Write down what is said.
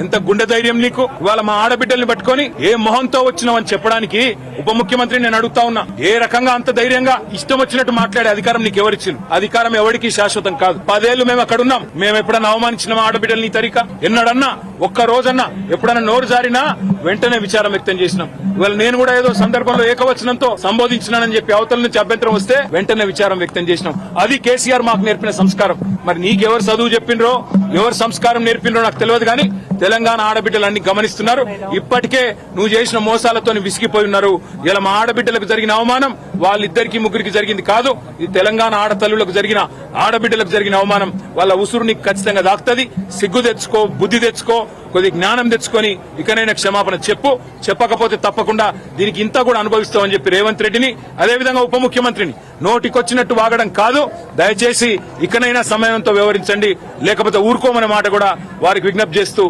ఎంత గుండె ధైర్యం నీకు? ఇవాళ మా ఆడబిడ్డల్ని పట్టుకొని ఏ మొహంతో వచ్చినావని చెప్పడానికి ఉప ముఖ్యమంత్రి నేను అడుగుతా ఉన్నా. ఏ రకంగా అంత ధైర్యంగా ఇష్టం వచ్చినట్టు మాట్లాడే అధికారం నీకు ఎవరిచ్చింది? అధికారం ఎవరికి శాశ్వతం కాదు. 10 ఏళ్లు మేము అక్కడ ఉన్నాం. మేము ఎప్పుడన్నా అవమానించిన మా ఆడబిడ్డల్ని తరిక ఎన్నడన్నా ఒక్క రోజన్నా ఎప్పుడన్నా నోరు జారినా వెంటనే విచారం వ్యక్తం చేసినాం. ఇవాళ నేను కూడా ఏదో సందర్భంలో ఏకవచనంతో సంబోధించినానని చెప్పి అవతల నుంచి అభ్యంతరం వస్తే వెంటనే విచారం వ్యక్తం చేసినాం. అది కేసీఆర్ మాకు నేర్పిన సంస్కారం. మరి నీకెవరు చదువు చెప్పిండ్రో, ఎవరు సంస్కారం నేర్పిండ్రో నాకు తెలియదు కానీ తెలంగాణ ఆడబిడ్డలన్నీ గమనిస్తున్నారు. ఇప్పటికే నువ్వు చేసిన మోసాలతో విసిగిపోయి ఉన్నారు. ఇలా మా ఆడబిడ్డలకు జరిగిన అవమానం వాళ్ళిద్దరికి ముగ్గురికి జరిగింది కాదు, ఇది తెలంగాణ ఆడతల్లులకు జరిగిన, ఆడబిడ్డలకు జరిగిన అవమానం. వాళ్ళ ఉసురు నీకు ఖచ్చితంగా దాక్తది. సిగ్గు తెచ్చుకో, బుద్ధి తెచ్చుకో, కొద్ది జ్ఞానం తెచ్చుకొని ఇకనైనా క్షమాపణ చెప్పు. చెప్పకపోతే తప్పకుండా దీనికి ఇంత కూడా అనుభవిస్తామని చెప్పి రేవంత్ రెడ్డిని, అదేవిధంగా ఉప ముఖ్యమంత్రిని నోటికొచ్చినట్టు వాగడం కాదు. దయచేసి ఇకనైనా సమయంతో వ్యవహరించండి, లేకపోతే ఊరుకోమనే మాట కూడా వారికి విజ్ఞప్తి చేస్తూ